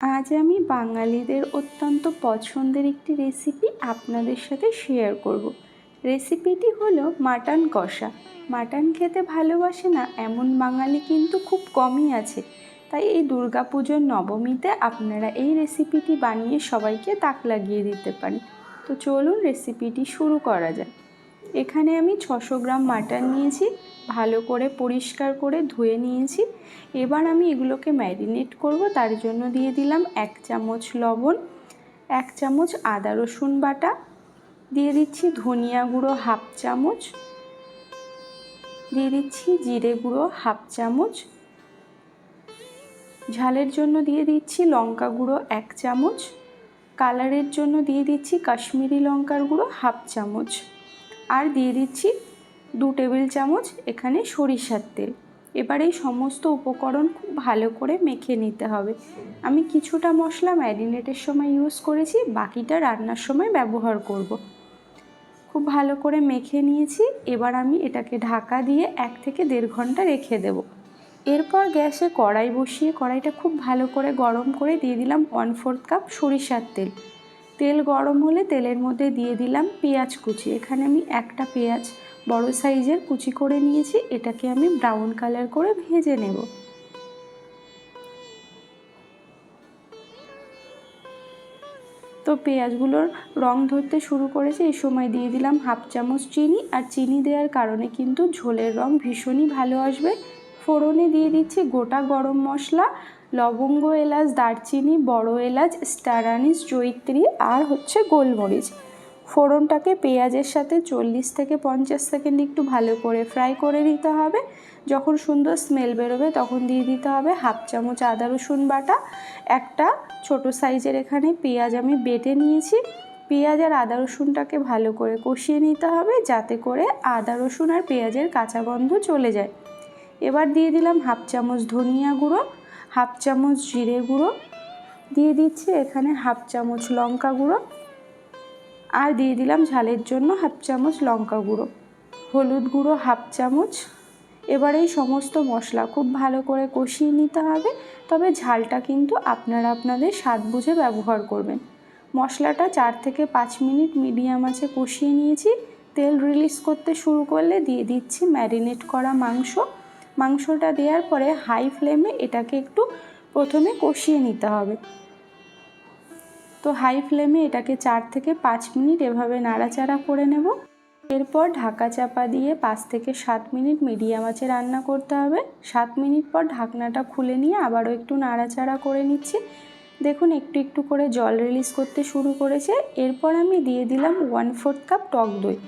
আজ আমি বাঙালিদের অত্যন্ত পছন্দের একটি রেসিপি আপনাদের সাথে শেয়ার করব। রেসিপিটি হলো মাটন কষা। মাটন খেতে ভালোবাসে না এমন বাঙালি কিন্তু খুব কমই আছে। তাই এই দুর্গাপুজোর নবমীতে আপনারা এই রেসিপিটি বানিয়ে সবাইকে তাক লাগিয়ে দিতে পারেন। তো চলুন রেসিপিটি শুরু করা যায়। এখানে আমি 600 গ্রাম মাটন নিয়েছি, ভালো করে পরিষ্কার করে ধুয়ে নিয়েছি। এবার আমি এগুলোকে ম্যারিনেট করব। তার জন্য দিয়ে দিলাম 1 চামচ লবণ, 1 চামচ আদা রসুন বাটা, দিয়ে দিচ্ছি ধনিয়া গুঁড়ো 1/2 চামচ, দিয়ে দিচ্ছি জিরে গুঁড়ো 1/2 চামচ, ঝালের জন্য দিয়ে দিচ্ছি লঙ্কা গুঁড়ো 1 চামচ, কালারের জন্য দিয়ে দিচ্ছি কাশ্মীরি লঙ্কার গুঁড়ো 1/2 চামচ, আর দিয়ে দিচ্ছি 2 টেবিল চামচ এখানে সরিষার তেল। এবার এই সমস্ত উপকরণ খুব ভালো করে মেখে নিতে হবে। আমি কিছুটা মশলা ম্যারিনেটের সময় ইউজ করেছি, বাকিটা রান্নার সময় ব্যবহার করব। খুব ভালো করে মেখে নিয়েছি। এবার আমি এটাকে ঢাকা দিয়ে 1 থেকে 1.5 ঘন্টা রেখে দেব। এরপর গ্যাসে কড়াই বসিয়ে কড়াইটা খুব ভালো করে গরম করে দিয়ে দিলাম 1/4 কাপ সরিষার তেল। তেল গরম হলে তেলের মধ্যে দিয়ে দিলাম পেঁয়াজ কুচি। এখানে আমি একটা পেঁয়াজ বড় সাইজের কুচি করে নিয়েছি, এটাকে আমি ব্রাউন কালার করে ভেজে নেব। তো পেঁয়াজগুলোর রং ধরতে শুরু করেছে, এই সময় দিয়ে দিলাম 1/2 চামচ চিনি। আর চিনি দেওয়ার কারণে কিন্তু ঝোলের রং ভীষণই ভালো আসবে। ফোড়নে দিয়ে দিচ্ছি গোটা গরম মশলা, লবঙ্গ, এলাচ, দারচিনি, বড় এলাচ, স্টার আনিস, জয়িত্রী আর গোলমরিচ। ফোড়নটাকে পেঁয়াজের সাথে 40 থেকে 50 সেকেন্ড একটু ভালো করে ফ্রাই করে নিতে হবে। যখন সুন্দর স্মেল বেরোবে তখন দিয়ে দিতে হবে 1/2 চামচ আদা রসুন বাটা। একটা ছোট সাইজের এখানে পেঁয়াজ আমি বেটে নিয়েছি। পেঁয়াজ আর আদা রসুনটাকে ভালো করে কষিয়ে নিতে হবে, যাতে করে আদা রসুন আর পেঁয়াজের কাঁচা গন্ধ চলে যায়। এবার দিয়ে দিলাম 1/2 চামচ ধনিয়া গুঁড়ো, 1/2 চামচ জিরে গুঁড়ো, দিয়ে দিচ্ছি এখানে 1/2 চামচ লঙ্কা গুঁড়ো, আর দিয়ে দিলাম ঝালের জন্য 1/2 চামচ লঙ্কা গুঁড়ো, হলুদ গুঁড়ো 1/2 চামচ। এবার এই সমস্ত মশলা খুব ভালো করে কষিয়ে নিতে হবে, তবে ঝালটা কিন্তু আপনারা আপনাদের স্বাদ বুঝে ব্যবহার করবেন। মশলাটা 4 থেকে 5 মিনিট মিডিয়াম আঁচে কষিয়ে নিয়েছি। তেল রিলিজ করতে শুরু করলে দিয়ে দিচ্ছি ম্যারিনেট করা মাংস। মাংসটা দেওয়ার পরে হাই ফ্লেমে এটাকে একটু প্রথমে কষিয়ে নিতে হবে। তো হাই ফ্লেমে এটাকে 4 থেকে 5 মিনিট এভাবে নাড়াচাড়া করে নেব। এরপর ঢাকা চাপা দিয়ে 5 থেকে 7 মিনিট মিডিয়াম আঁচে রান্না করতে হবে। 7 মিনিট পর ঢাকনাটা খুলে নিয়ে আবারও একটু নাড়াচাড়া করে নিচ্ছি। দেখুন একটু একটু করে জল রিলিজ করতে শুরু করেছে। এরপর আমি দিয়ে দিলাম 1/4 কাপ টক দই।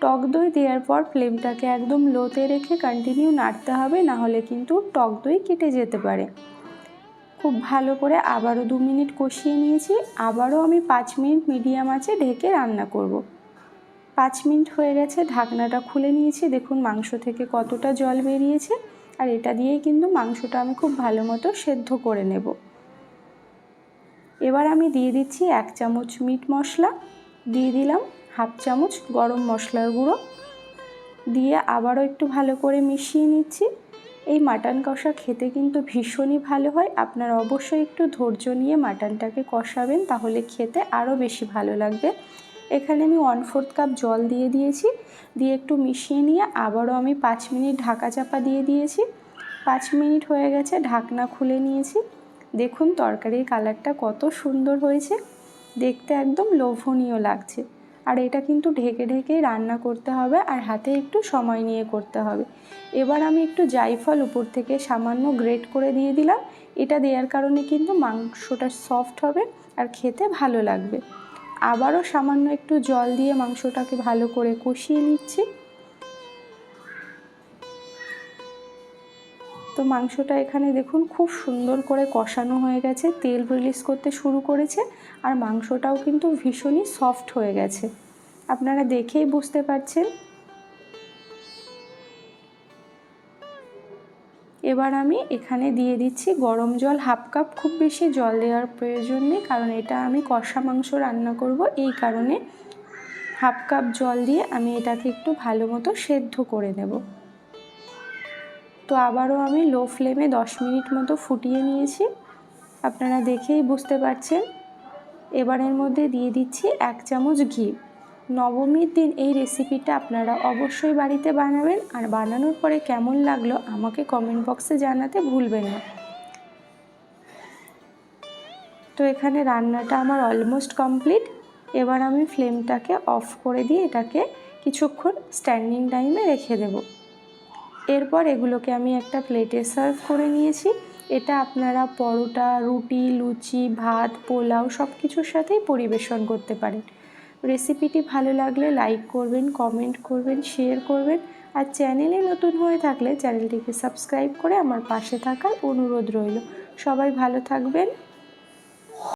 টক দই দেওয়ার পর ফ্লেমটাকে একদম লোতে রেখে কন্টিনিউ নাড়তে হবে, না হলে কিন্তু টক দই কেটে যেতে পারে। খুব ভালো করে আবারও 2 মিনিট কষিয়ে নিয়েছি। আবারও আমি 5 মিনিট মিডিয়াম আঁচে ঢেকে রান্না করব। 5 মিনিট হয়ে গেছে, ঢাকনাটা খুলে নিয়েছি। দেখুন মাংস থেকে কতটা জল বেরিয়েছে। আর এটা দিয়েই কিন্তু মাংসটা আমি খুব ভালো মতো সেদ্ধ করে নেব। এবার আমি দিয়ে দিচ্ছি 1 চামচ মিট মশলা, দিয়ে দিলাম 1/2 চামচ গরম মশলার গুঁড়ো, দিয়ে আবারও একটু ভালো করে মিশিয়ে নিচ্ছি। এই মাটন কষা খেতে কিন্তু ভীষণই ভালো হয়। আপনারা অবশ্যই একটু ধৈর্য নিয়ে মাটনটাকে কষাবেন, তাহলে খেতে আরও বেশি ভালো লাগবে। এখানে আমি 1/4 কাপ জল দিয়ে দিয়েছি, দিয়ে একটু মিশিয়ে নিয়ে আবারও আমি 5 মিনিট ঢাকা চাপা দিয়ে দিয়েছি। 5 মিনিট হয়ে গেছে, ঢাকনা খুলে নিয়েছি। দেখুন তরকারির কালারটা কত সুন্দর হয়েছে, দেখতে একদম লোভনীয় লাগছে। আর এটা কিন্তু ঢেকে ঢেকেই রান্না করতে হবে, আর হাতে একটু সময় নিয়ে করতে হবে। এবার আমি একটু জায়ফল উপর থেকে সামান্য গ্রেট করে দিয়ে দিলাম। এটা দেওয়ার কারণে কিন্তু মাংসটা সফট হবে আর খেতে ভালো লাগবে। আবারও সামান্য একটু জল দিয়ে মাংসটাকে ভালো করে কষিয়ে নিচ্ছি। তো মাংসটা এখানে দেখুন খুব সুন্দর করে কষানো হয়ে গেছে, তেল রিলিজ করতে শুরু করেছে, আর মাংসটাও কিন্তু ভীষণই সফট হয়ে গেছে, আপনারা দেখেই বুঝতে পারছেন। এবার আমি এখানে দিয়ে দিচ্ছি গরম জল 1/2 কাপ। খুব বেশি জল দেওয়ার প্রয়োজন নেই, কারণ এটা আমি কষা মাংস রান্না করব, এই কারণে 1/2 কাপ জল দিয়ে আমি এটাকে একটু ভালো মতো সেদ্ধ করে নেব। তো আবারও আমি লো ফ্লেমে 10 মিনিট মতো ফুটিয়ে নিয়েছি। আপনারা দেখেই বুঝতে পারছেন। এবার এর মধ্যে দিয়ে দিচ্ছি 1 চামচ ঘি। নবমীর দিন এই রেসিপিটা আপনারা অবশ্যই বাড়িতে বানাবেন, আর বানানোর পরে কেমন লাগলো আমাকে কমেন্ট বক্সে জানাতে ভুলবেন না। তো এখানে রান্নাটা আমার অলমোস্ট কমপ্লিট। এবার আমি ফ্লেমটাকে অফ করে দিয়ে এটাকে কিছুক্ষণ স্ট্যান্ডিং টাইমে রেখে দেব। এরপর এগুলোকে আমি একটা প্লেটে সার্ভ করে নিয়েছি। এটা আপনারা পরোটা, রুটি, লুচি, ভাত, পোলাও সব কিছুর সাথেই পরিবেশন করতে পারেন। রেসিপিটি ভালো লাগলে লাইক করবেন, কমেন্ট করবেন, শেয়ার করবেন, আর চ্যানেলে নতুন হয়ে থাকলে চ্যানেলটিকে সাবস্ক্রাইব করে আমার পাশে থাকার অনুরোধ রইল। সবাই ভালো থাকবেন।